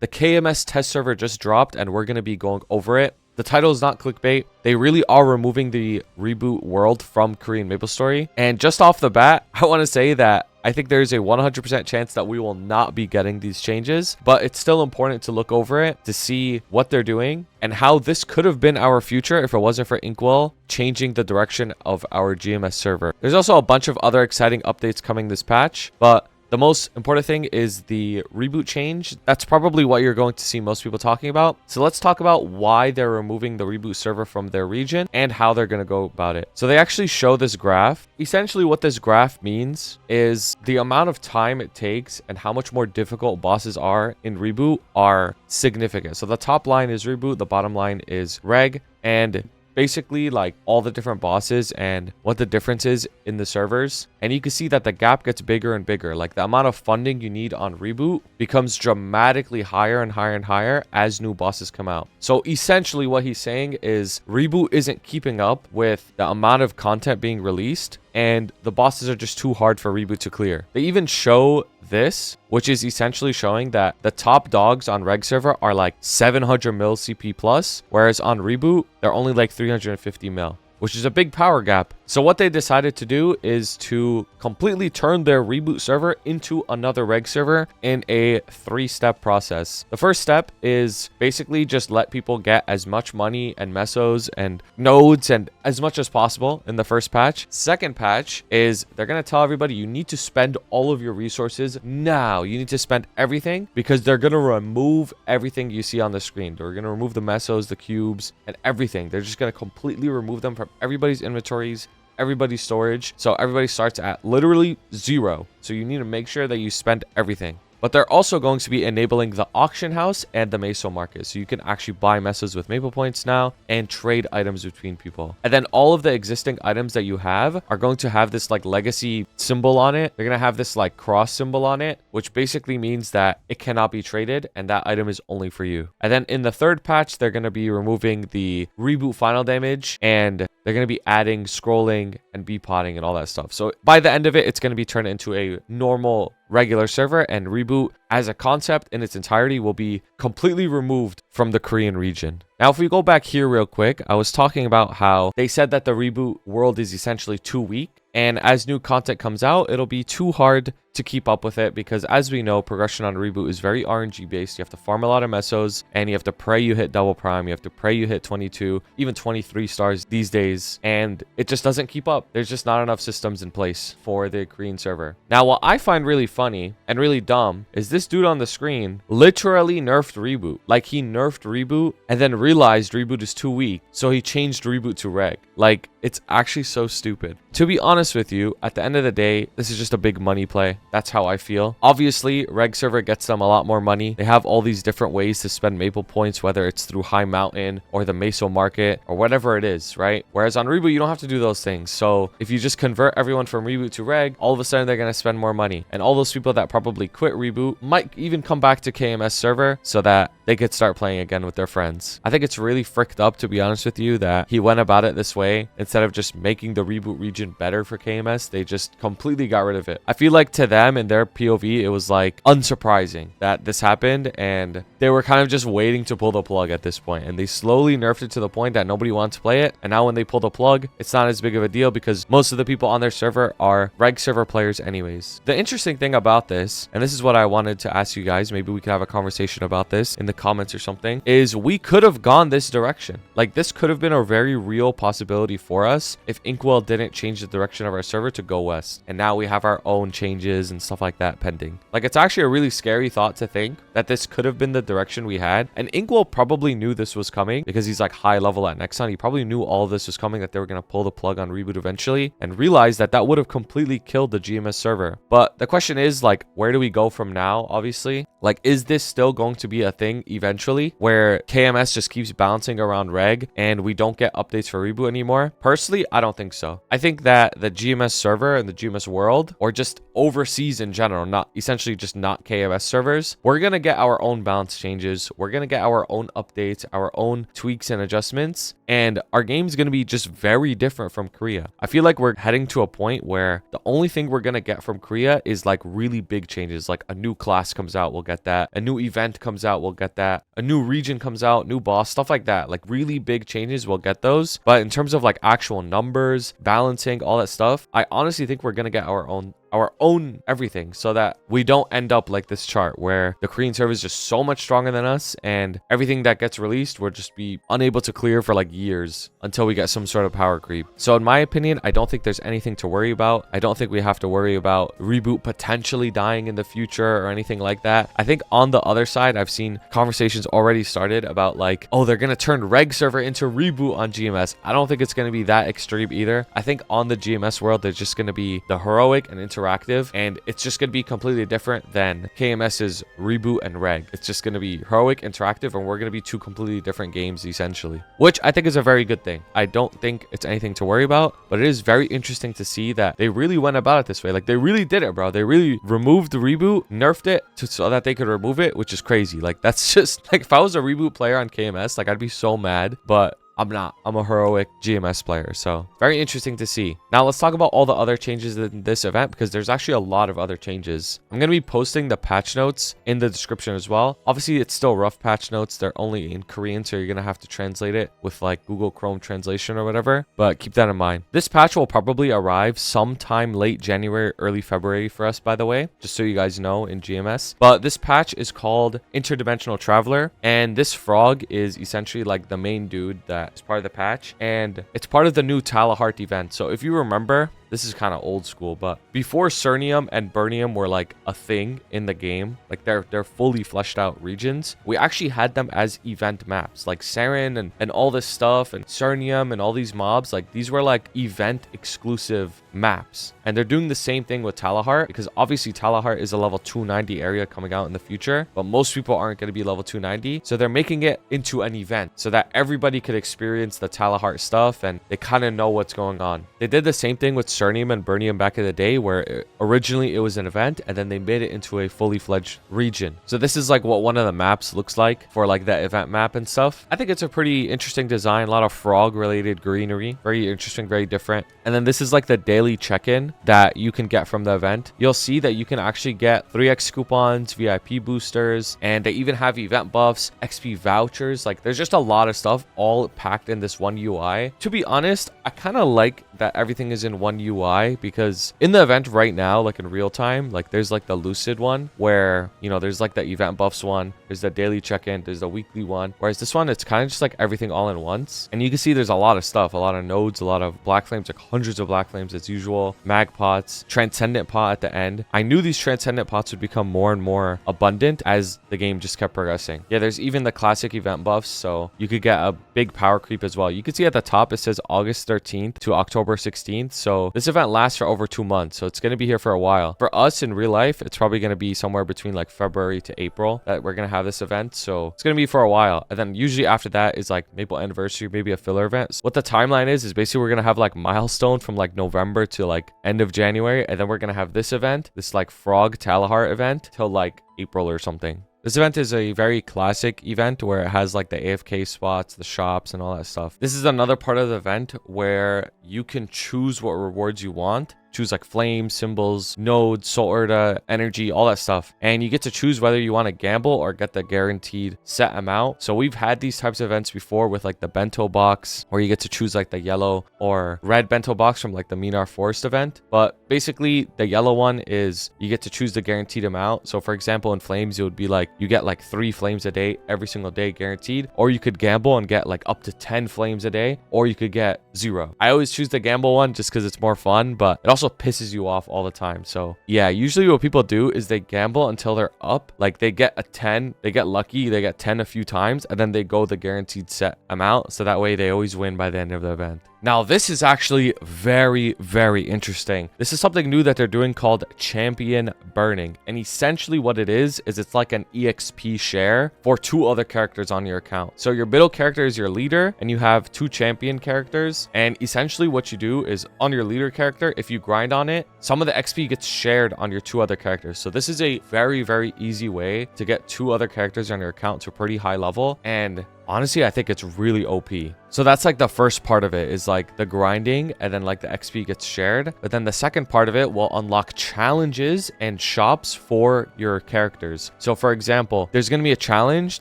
the KMS test server just dropped and we're going to be going over it. The title is not clickbait. They really are removing the Reboot world from Korean MapleStory. And just off the bat, I want to say that I think there's a 100% chance that we will not be getting these changes, but it's still important to look over it to see what they're doing and how this could have been our future if it wasn't for Inkwell changing the direction of our GMS server. There's also a bunch of other exciting updates coming this patch, but the most important thing is the reboot change. That's probably what you're going to see most people talking about. So let's talk about why they're removing the reboot server from their region and how they're going to go about it. So they actually show this graph. Essentially what this graph means is the amount of time it takes and how much more difficult bosses are in reboot are significant. So the top line is reboot, the bottom line is reg, and basically like all the different bosses and what the difference is in the servers. And you can see that the gap gets bigger and bigger. Like the amount of funding you need on reboot becomes dramatically higher and higher and higher as new bosses come out. So essentially what he's saying is reboot isn't keeping up with the amount of content being released, and the bosses are just too hard for reboot to clear. They even show this, which is essentially showing that the top dogs on reg server are like 700 mil CP plus, whereas on reboot they're only like 350 mil, which is a big power gap. So what they decided to do is to completely turn their reboot server into another reg server in a 3-step process. The first step is basically just let people get as much money and mesos and nodes and as much as possible in the first patch. Second patch is they're going to tell everybody you need to spend all of your resources now. You need to spend everything because they're going to remove everything you see on the screen. They're going to remove the mesos, the cubes, and everything. They're just going to completely remove them from everybody's inventories, everybody's storage. So everybody starts at literally 0. So you need to make sure that you spend everything. But they're also going to be enabling the auction house and the meso market. So you can actually buy mesos with maple points now and trade items between people. And then all of the existing items that you have are going to have this like legacy symbol on it. They're going to have this like cross symbol on it, which basically means that it cannot be traded and that item is only for you. And then in the third patch, they're going to be removing the reboot final damage, and they're going to be adding scrolling and B-potting and all that stuff. So by the end of it, it's going to be turned into a normal regular server, and reboot as a concept in its entirety will be completely removed from the Korean region. Now, if we go back here real quick, I was talking about how they said that the reboot world is essentially too weak. And as new content comes out, it'll be too hard to keep up with it because, as we know, progression on reboot is very RNG based. You have to farm a lot of mesos and you have to pray you hit double prime. You have to pray you hit 22, even 23 stars these days. And it just doesn't keep up. There's just not enough systems in place for the Korean server. Now, what I find really funny and really dumb is this dude on the screen literally nerfed reboot. Like, he nerfed reboot and then realized reboot is too weak. So he changed reboot to reg. Like, it's actually so stupid. To be honest with you, at the end of the day, this is just a big money play. That's how I feel. Obviously, reg server gets them a lot more money. They have all these different ways to spend maple points, whether it's through high mountain or the meso market or whatever it is, right? Whereas on reboot, you don't have to do those things. So if you just convert everyone from reboot to reg, all of a sudden they're going to spend more money. And all those people that probably quit reboot might even come back to KMS server so that they could start playing again with their friends. I think it's really fricked up, to be honest with you, that he went about it this way. Instead of just making the reboot region better for KMS, they just completely got rid of it. I feel like to them, in their POV, it was like unsurprising that this happened, and they were kind of just waiting to pull the plug at this point. And they slowly nerfed it to the point that nobody wanted to play it. And now when they pull the plug, it's not as big of a deal because most of the people on their server are reg server players anyways. The interesting thing about this, and this is what I wanted to ask you guys, maybe we could have a conversation about this in the comments or something, is we could have gone this direction. Like, this could have been a very real possibility for us if Inkwell didn't change the direction of our server to go west. And now we have our own changes and stuff like that pending. Like, it's actually a really scary thought to think that this could have been the direction we had. And Inkwell probably knew this was coming because he's like high level at Nexon. He probably knew all of this was coming, that they were going to pull the plug on reboot eventually, and realized that that would have completely killed the GMS server. But the question is, like, where do we go from now? Obviously, like, is this still going to be a thing eventually where KMS just keeps bouncing around reg and we don't get updates for reboot anymore? Personally, I don't think so. I think that the GMS server and the GMS world, or just overseas in general, not essentially just not KMS servers, we're going to get our own balance changes. We're going to get our own updates, our own tweaks and adjustments. and our game's going to be just very different from Korea. I feel like we're heading to a point where the only thing we're going to get from Korea is like really big changes. Like a new class comes out, we'll get that. A new event comes out, we'll get that. A new region comes out, new boss, stuff like that. Like really big changes, we'll get those. But in terms of like actual numbers, balancing, all that stuff, I honestly think we're going to get our own everything, so that we don't end up like this chart where the Korean server is just so much stronger than us, and everything that gets released will just be unable to clear for like years until we get some sort of power creep. So in my opinion, I don't think there's anything to worry about. I don't think we have to worry about Reboot potentially dying in the future or anything like that. I think on the other side, I've seen conversations already started about like, oh, they're gonna turn Reg server into Reboot on GMS. I don't think it's gonna be that extreme either. I think on the GMS world, there's just gonna be the heroic and interactive, and it's just going to be completely different than KMS's Reboot and Reg. It's just going to be heroic, interactive, and we're going to be two completely different games essentially, which I think is a very good thing. I don't think it's anything to worry about, but it is very interesting to see that they really went about it this way. Like they really did it, bro. They really removed the Reboot, nerfed it so that they could remove it, which is crazy. Like that's just like, if I was a Reboot player on KMS, like I'd be so mad, but I'm not. I'm a heroic GMS player, so very interesting to see. Now let's talk about all the other changes in this event, because there's actually a lot of other changes. I'm going to be posting the patch notes in the description as well. Obviously, it's still rough patch notes. They're only in Korean, so you're going to have to translate it with like Google Chrome translation or whatever, but keep that in mind. This patch will probably arrive sometime late January, early February for us, by the way, just so you guys know in GMS. But this patch is called Interdimensional Traveler, and this frog is essentially like the main dude that is part of the patch, and it's part of the new Talahart event. So if you remember, this is kind of old school, but before Cernium and Burnium were like a thing in the game, like they're fully fleshed out regions, we actually had them as event maps, like Saren and all this stuff, and Cernium and all these mobs. Like these were like event exclusive maps, and they're doing the same thing with Talahart, because obviously Talahart is a level 290 area coming out in the future, but most people aren't going to be level 290, so they're making it into an event so that everybody could experience the Talahart stuff and they kind of know what's going on. They did the same thing with Cernium and Burnium back in the day, where originally it was an event and then they made it into a fully fledged region. So this is like what one of the maps looks like for like that event map and stuff. I think it's a pretty interesting design, a lot of frog related greenery, very interesting, very different. And then this is like the daily check-in that you can get from the event. You'll see that you can actually get 3x coupons, VIP boosters, and they even have event buffs, XP vouchers. Like there's just a lot of stuff all packed in this one UI. To be honest, I kind of like that everything is in one UI, because in the event right now, like in real time, like there's like the Lucid one where, you know, there's like the event buffs one, there's the daily check-in, there's the weekly one, whereas this one, it's kind of just like everything all in once. And you can see there's a lot of stuff, a lot of nodes, a lot of black flames, like hundreds of black flames as usual, mag pots, transcendent pot at the end. I knew these transcendent pots would become more and more abundant as the game just kept progressing. Yeah, there's even the classic event buffs, so you could get a big power creep as well. You can see at the top it says August 13th to October 16th, so this event lasts for over 2 months, so it's going to be here for a while. For us in real life, it's probably going to be somewhere between like February to April that we're going to have this event, so it's going to be for a while. And then usually after that is like Maple Anniversary, maybe a filler event. So what the timeline is basically we're going to have like Milestone from like November to like end of January, and then we're going to have this event, this like Frog Talahart event, till like April or something. This event is a very classic event where it has like the AFK spots, the shops, and all that stuff. This is another part of the event where you can choose what rewards you want. Choose like flames, symbols, nodes, soul urta, energy, all that stuff. And you get to choose whether you want to gamble or get the guaranteed set amount. So we've had these types of events before with like the bento box, where you get to choose like the yellow or red bento box from like the Minar Forest event. But basically the yellow one is you get to choose the guaranteed amount. So for example, in flames, it would be like you get like 3 flames a day every single day guaranteed, or you could gamble and get like up to 10 flames a day, or you could get 0. I always choose the gamble one just because it's more fun, but it also pisses you off all the time. So yeah, usually what people do is they gamble until they're up, like they get a 10, they get lucky, they get 10 a few times, and then they go the guaranteed set amount, so that way they always win by the end of the event. Now, this is actually very, very interesting. This is something new that they're doing called Champion Burning. And essentially what it is it's like an EXP share for 2 other characters on your account. So your middle character is your leader, and you have 2 champion characters. And essentially what you do is on your leader character, if you grind on it, some of the XP gets shared on your 2 other characters. So this is a very, very easy way to get 2 other characters on your account to a pretty high level. And honestly, I think it's really OP. So that's like the first part of it, is like the grinding, and then like the XP gets shared. But then the second part of it will unlock challenges and shops for your characters. So for example, there's going to be a challenge.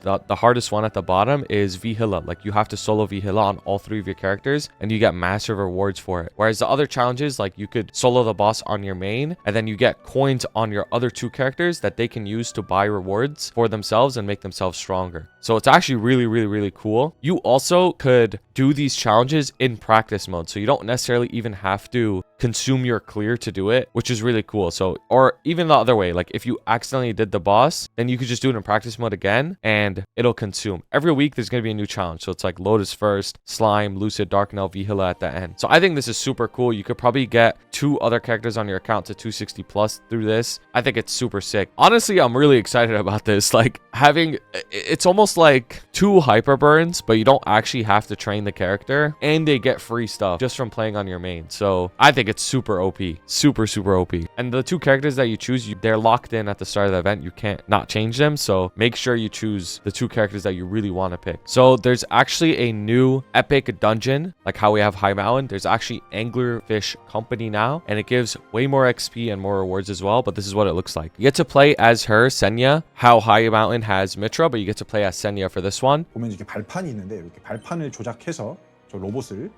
The hardest one at the bottom is Vihila. Like you have to solo Vihila on all 3 of your characters and you get massive rewards for it. Whereas the other challenges, like you could solo the boss on your main and then you get coins on your other 2 characters that they can use to buy rewards for themselves and make themselves stronger. So it's actually really cool. You also could do these challenges in practice mode. So you don't necessarily even have to consume your clear to do it, which is really cool. So, or even the other way, like if you accidentally did the boss, then you could just do it in practice mode again and it'll consume. Every week there's going to be a new challenge. So it's like Lotus first, Slime, Lucid, Darknell, Vihila at the end. So I think this is super cool. You could probably get 2 other characters on your account to 260 plus through this. I think it's super sick. Honestly, I'm really excited about this. Like having, it's almost like 2 hyper burns, but you don't actually have to train the character and they get free stuff just from playing on your main. So I think it's super OP, super OP. And the 2 characters that you choose, they're locked in at the start of the event. You can't not change them. So make sure you choose the 2 characters that you really want to pick. So there's actually a new epic dungeon, like how we have High Mountain. There's actually AnglerFish Company now, and it gives way more XP and more rewards as well. But this is what it looks like. You get to play as her, Senya, how High Mountain has Mitra, but you get to play as Senya for this one. 보면 이렇게 발판이 있는데 이렇게 발판을 조작해서 저 로봇을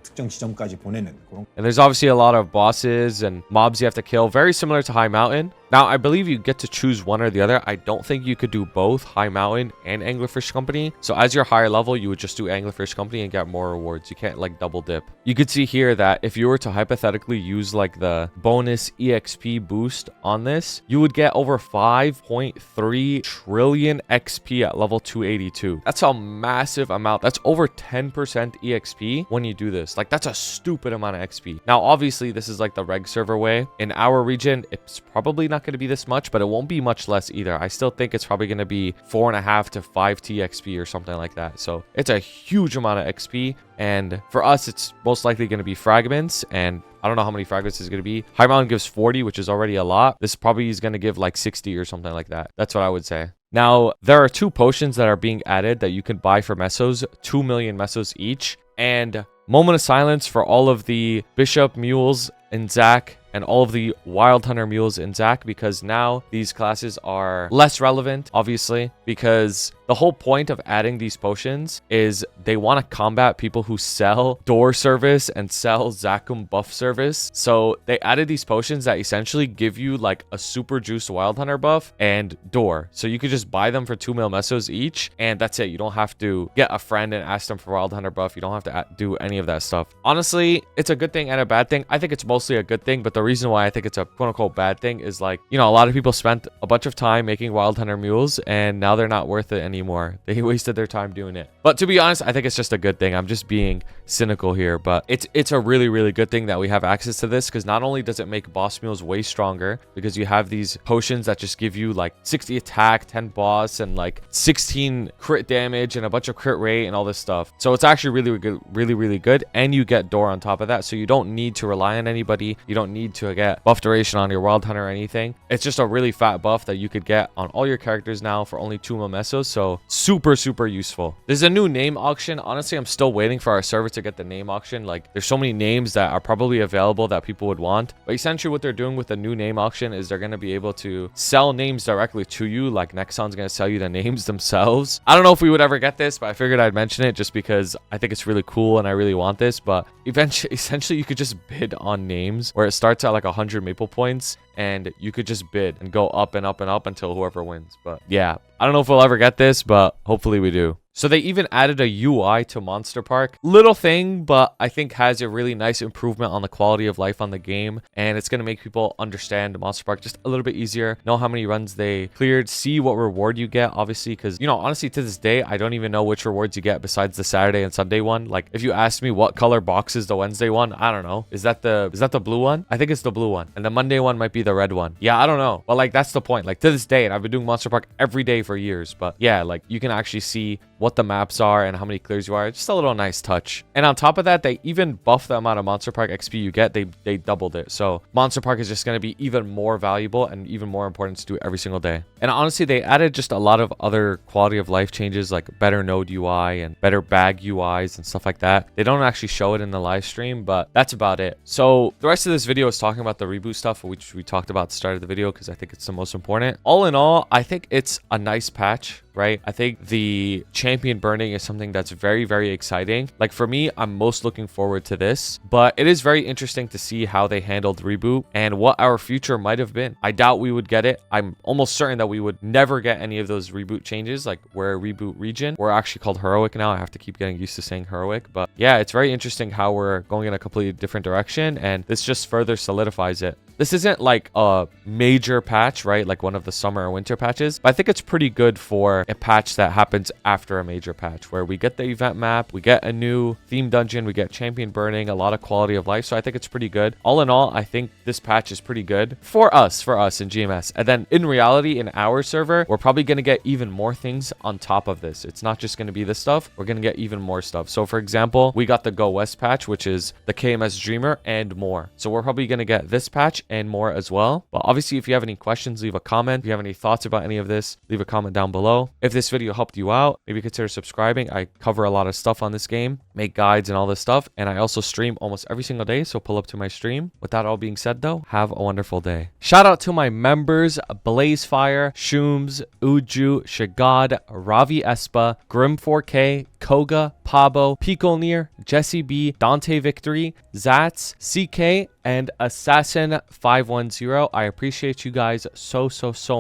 특정 지점까지 보내는 그런. And there's obviously a lot of bosses and mobs you have to kill, very similar to High Mountain. Now, I believe you get to choose one or the other. I don't think you could do both High Mountain and AnglerFish Company. So as you're higher level, you would just do AnglerFish Company and get more rewards. You can't like double dip. You could see here that if you were to hypothetically use like the bonus EXP boost on this, you would get over 5.3 trillion XP at level 282. That's a massive amount. That's over 10% EXP when you do this. Like that's a stupid amount of XP. Now, obviously this is like the reg server way. In our region, it's probably not going to be this much, but it won't be much less either. I still think it's probably going to be 4.5 to 5 TXP or something like that. So it's a huge amount of XP. And for us, it's most likely going to be fragments. And I don't know how many fragments is going to be. High Mountain gives 40, which is already a lot. This probably is going to give like 60 or something like that. That's what I would say. Now, there are 2 potions that are being added that you can buy for mesos, 2 million mesos each. And Moment of Silence for all of the Bishop mules in Zac and all of the Wild Hunter mules in Zac, because now these classes are less relevant, obviously, because the whole point of adding these potions is they want to combat people who sell door service and sell Zacum buff service. So they added these potions that essentially give you like a super juiced Wild Hunter buff and door. So you could just buy them for 2 mil mesos each, and that's it. You don't have to get a friend and ask them for Wild Hunter buff. You don't have to do any of that stuff. Honestly, it's a good thing and a bad thing. I think it's mostly a good thing, but the reason why I think it's a quote-unquote bad thing is like, you know, a lot of people spent a bunch of time making Wild Hunter mules and now they're not worth it anymore. They wasted their time doing it. But to be honest, I think it's just a good thing. I'm just being cynical here, but it's a really good thing that we have access to this, because not only does it make boss mules way stronger because you have these potions that just give you like 60 attack, 10 boss, and like 16 crit damage and a bunch of crit rate and all this stuff. So it's actually really good, and you get door on top of that, so you don't need to rely on anybody. You don't need to get buff duration on your Wild Hunter or anything. It's just a really fat buff that you could get on all your characters now for only 2 mil mesos. So super useful. There's a new name auction. Honestly, I'm still waiting for our server to get the name auction. Like there's so many names that are probably available that people would want, but essentially what they're doing with the new name auction is they're going to be able to sell names directly to you. Like Nexon's going to sell you the names themselves. I don't know if we would ever get this, but I figured I'd mention it just because I think it's really cool and I really want this. But essentially you could just bid on names where it starts at like 100 maple points, and you could just bid and go up and up and up until whoever wins. But yeah, I don't know if we'll ever get this, but hopefully we do. So they even added a UI to Monster Park. Little thing, but I think has a really nice improvement on the quality of life on the game. And it's going to make people understand Monster Park just a little bit easier. Know how many runs they cleared. See what reward you get, obviously. Because, you know, honestly, to this day, I don't even know which rewards you get besides the Saturday and Sunday one. Like, if you asked me what color box is the Wednesday one, I don't know. Is that the blue one? I think it's the blue one. And the Monday one might be the red one. Yeah, I don't know. But, like, that's the point. Like, to this day, and I've been doing Monster Park every day for years. But, yeah, like, you can actually see what what the maps are and how many clears you are. Just a little nice touch. And on top of that, they even buffed the amount of Monster Park XP you get. They doubled it. So Monster Park is just going to be even more valuable and even more important to do every single day. And honestly, they added just a lot of other quality of life changes, like better node UI and better bag UIs and stuff like that. They don't actually show it in the live stream, but that's about it. So the rest of this video is talking about the reboot stuff, which we talked about at the start of the video, because I think it's the most important. All in all, I think it's a nice patch, right? I think the champion burning is something that's very, very exciting. Like for me, I'm most looking forward to this, but it is very interesting to see how they handled reboot and what our future might have been. I doubt we would get it. I'm almost certain that we would never get any of those reboot changes, like where reboot region. We're actually called heroic now. I have to keep getting used to saying heroic, but yeah, it's very interesting how we're going in a completely different direction, and this just further solidifies it. This isn't like a major patch, right? Like one of the summer or winter patches, but I think it's pretty good for a patch that happens after a major patch, where we get the event map, we get a new theme dungeon, we get champion burning, a lot of quality of life. So I think it's pretty good. All in all, I think this patch is pretty good for us in GMS. And then in reality, in our server, we're probably going to get even more things on top of this. It's not just going to be this stuff. We're going to get even more stuff. So for example, we got the Go West patch, which is the KMS Dreamer and more. So we're probably going to get this patch and more as well. But obviously, if you have any questions, leave a comment. If you have any thoughts about any of this, leave a comment down below. If this video helped you out, maybe consider subscribing. I cover a lot of stuff on this game, make guides and all this stuff, and I also stream almost every single day, so pull up to my stream. With that all being said though, have a wonderful day. Shout out to my members: Blazefire, Shooms, Uju, Shagad, Ravi Espa, Grim4K, Koga, Pabo, Picolneer, Jesse B, Dante Victory, Zats, CK, and Assassin510. I appreciate you guys so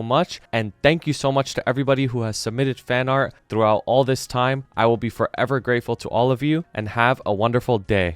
much, and thank you so much to everybody who has submitted fan art throughout all this time. I will be forever grateful to all of you, and have a wonderful day.